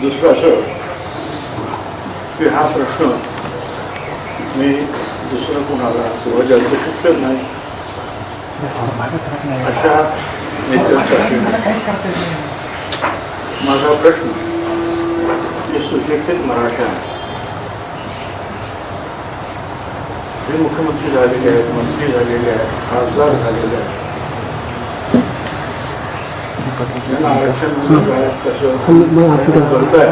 दुसरं असं की हा प्रश्न मी दुसरं कुणाला किंवा ज्यांचं शिक्षण नाही अशा नेत्यांसाठी माझा प्रश्न जे सुशिक्षित मराठी आहे, जे मुख्यमंत्री झालेले आहेत, मंत्री झालेले आहेत, खासदार झालेले आहेत, त्यांना आरक्षण म्हणजे काय कसं करताय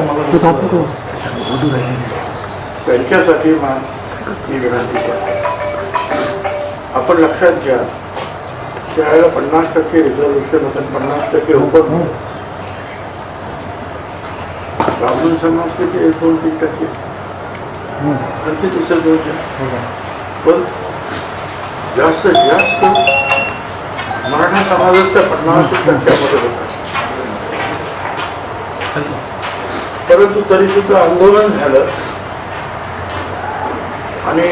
त्यांच्यासाठी ही विनंती करतो. आपण लक्षात घ्या, त्यावेळेला 50% रिझर्वेशन होतं, 50% ओपन होतं. ब्राह्मण समाज किती 2-3% त्यांचे रिझर्वेशन, पण जास्तीत जास्त मराठा समाजाच्या 50% होता. परंतु तरी सुद्धा आंदोलन झालं आणि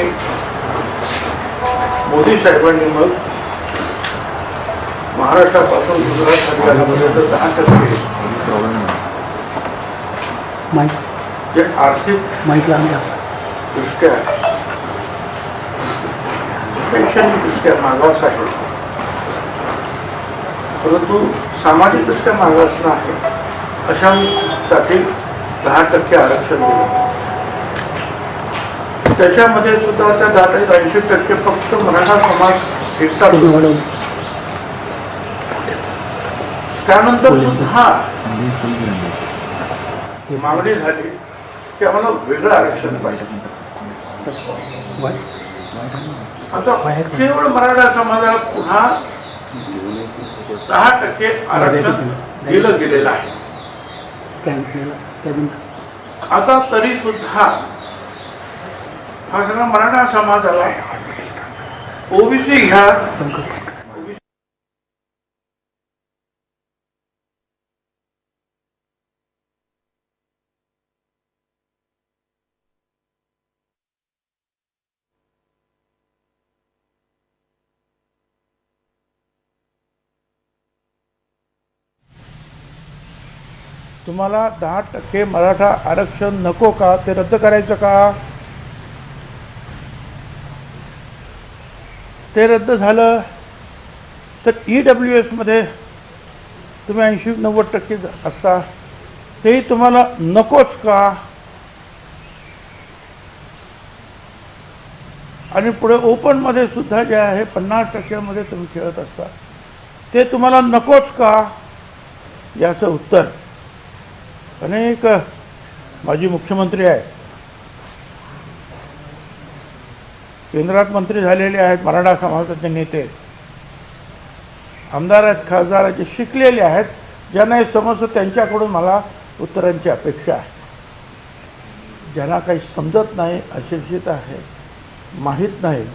मोदी साहेबांनी मग महाराष्ट्रापासून गुजरात हरियाणापर्यंत 10% जे आर्थिक दृष्ट्या शैक्षणिक दृष्ट्या मागास आहे, परंतु सामाजिक दृष्ट्या मागास नाही अशांसाठी 10% आरक्षण दिलं. त्याच्यामध्ये सुद्धा त्या 80% फक्त मराठा समाज एकटा. त्यानंतर सुद्धा मागणी झाली की आम्हाला वेगळं आरक्षण पाहिजे. आता केवळ मराठा समाजाला पुन्हा 10% आरक्षण दिलं गेलेलं आहे. आता तरी सुद्धा हा सगळा मराठा समाजाला ओबीसी ह्या तुम्हाला 10% मराठा आरक्षण नको का? ते रद्द करायचं का? ते रद्द झालं तर EWS मध्ये तुम्ही 80-90% असता, तेही तुम्हाला नकोच का? आणि पुढे ओपन मध्ये सुद्धा जे आहे 50% मध्ये तुम्ही खेळत असता, ते तुम्हाला नकोच का? याचं उत्तर अनेक माजी मुख्यमंत्री आहेत, केंद्रात मंत्री झालेले आहेत, मराठा समाजाचे नेते, आमदार आहेत, खासदार आहेत, जे शिकलेले आहेत, ज्यांना हे समजतं, त्यांच्याकडून मला उत्तरांची अपेक्षा आहे. ज्यांना काही समजत नाही, अशिक्षित आहे, माहीत नाही,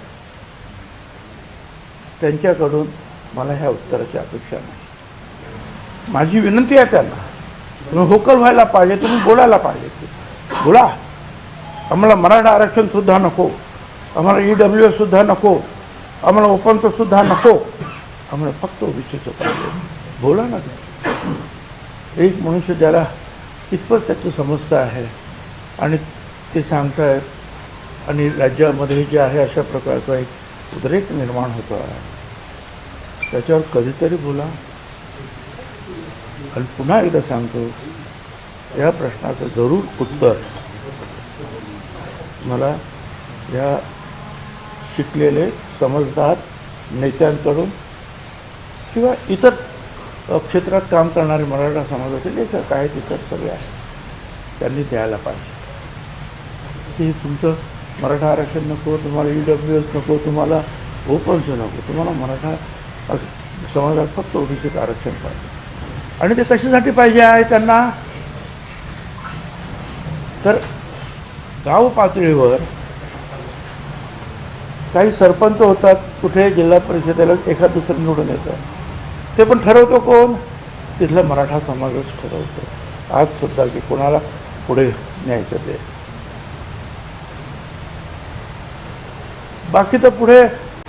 त्यांच्याकडून मला ह्या उत्तराची अपेक्षा नाही. माझी विनंती आहे त्यांना, तुम्ही होकल व्हायला पाहिजे, तुम्ही बोलायला पाहिजे. बोला, आम्हाला मराठा आरक्षण सुद्धा नको, आम्हाला EWS सुद्धा नको, आम्हाला ओपनचं सुद्धा नको, आम्हाला फक्त ओबीसीचं पाहिजे. बोला ना. एक मनुष्य ज्याला इतपत त्याचं समजतं आहे आणि ते सांगतायत आणि राज्यामध्ये जे आहे अशा प्रकारचा एक उद्रेक निर्माण होतो आहे, त्याच्यावर कधीतरी बोला. आणि पुन्हा एकदा सांगतो, या प्रश्नाचं जरूर उत्तर मला या शिकलेले समजदार नेत्यांकडून किंवा इतर क्षेत्रात काम करणारे मराठा समाजाचे लेखक आहेत, इतर सगळे आहेत, त्यांनी द्यायला पाहिजे. की तुमचं मराठा आरक्षण नको, तुम्हाला EWS नको, तुम्हाला ओपनचं नको, तुम्हाला मराठा समाजात फक्त ओबीसीचं आरक्षण पाहिजे. आणि ते कशासाठी पाहिजे आहे त्यांना? तर गाव पातळीवर काही सरपंच होतात, कुठे जिल्हा परिषदेला एखाद दुसरं निवडून येतं, ते पण ठरवतो कोण? तिथला मराठा समाजच ठरवतो. आज सुद्धा की कोणाला पुढे न्यायचं ते. बाकी तर पुढे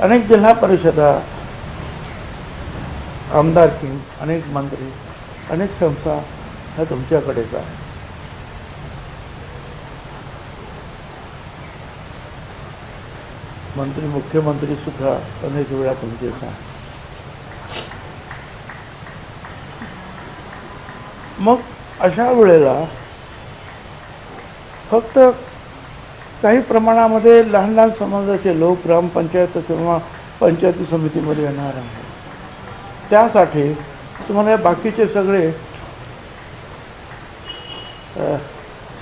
अनेक जिल्हा परिषदा, आमदारकी, अनेक मंत्री, अनेक संस्था ह्या तुमच्याकडेच आहे. मंत्री मुख्यमंत्री सुद्धा अनेक वेळा तुमचे मग अशा वेळेला फक्त काही प्रमाणामध्ये लहान लहान समाजाचे लोक ग्रामपंचायत किंवा पंचायती समितीमध्ये येणार आहेत. त्यासाठी तुम्हाला बाकीचे सगळे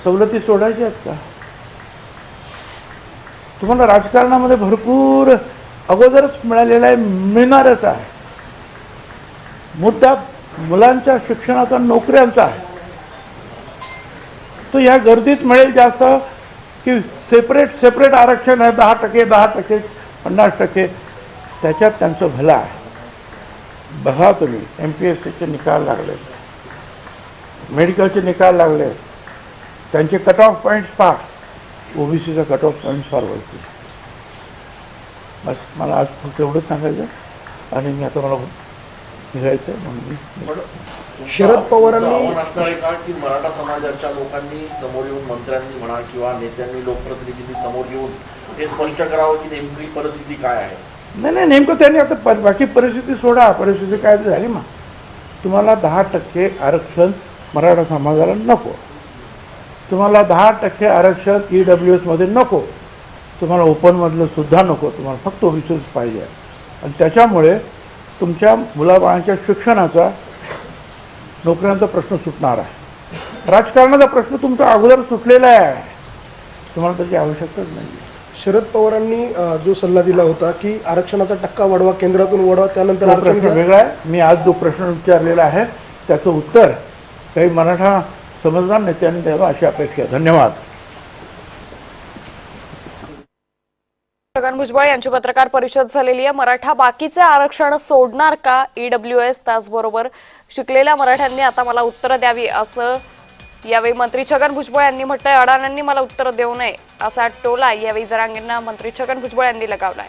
सवलती सोडायच्या आहेत का? तुम्हाला राजकारणामध्ये भरपूर अगोदरच मिळालेला आहे, मिळणारच आहे. मुद्दा मुलांच्या शिक्षणाचा, नोकऱ्यांचा आहे. तो या गर्दीत मिळेल जास्त की सेपरेट आरक्षण आहे 10%, 10%, 50%, त्याच्यात त्यांचं भलं आहे. बघा तुम्ही MPSCचे निकाल लागले, मेडिकलचे निकाल लागले, त्यांचे कट ऑफ पॉईंट्स पहा, ओबीसीचा कट ऑफ पॉईंट्स फार वरती. बस मला आज फक्त एवढंच सांगायचं आणि मी आता मला निघायचं म्हणून. शरद पवारांनी असणार आहे का की मराठा समाजाच्या लोकांनी समोर येऊन, मंत्र्यांनी म्हणा किंवा नेत्यांनी, लोकप्रतिनिधींनी समोर येऊन हे स्पष्ट करावं की नेमकी परिस्थिती काय आहे? नाही, नेमकं त्यांनी आता बाकी परिस्थिती सोडा, परिस्थिती काय झाली मग. तुम्हाला 10% आरक्षण मराठा समाजाला नको, तुम्हाला 10% आरक्षण EWS मध्ये नको, तुम्हाला ओपनमधलं सुद्धा नको, तुम्हाला फक्त ओबीसीच पाहिजे. आणि त्याच्यामुळे तुमच्या मुलाबाळांच्या शिक्षणाचा, नोकऱ्यांचा प्रश्न सुटणार आहे. राजकारणाचा प्रश्न तुमचा अगोदर सुटलेला आहे, तुम्हाला त्याची आवश्यकताच नाही. शरद पवारांनी जो सल्ला दिला होता की आरक्षणाचा टक्का वाढवा, केंद्रातून वाढवा, त्यानंतर तो प्रश्न वेगळा आहे. मी आज जो प्रश्न विचारलेला आहे त्याचं उत्तर काही मराठा समजदार नेत्यांनी द्यावं अशी अपेक्षा आहे. धन्यवाद. छगन भुजबळ यांची पत्रकार परिषद झालेली आहे. मराठा बाकीचे आरक्षण सोडणार का EWS? त्याचबरोबर शिकलेल्या मराठ्यांनी आता मला उत्तरं द्यावी असं यावेळी मंत्री छगन भुजबळ यांनी म्हटलंय. अडाण्यांनी मला उत्तर देऊ नये असा टोला यावेळी जरांगेंना मंत्री छगन भुजबळ यांनी लगावलाय.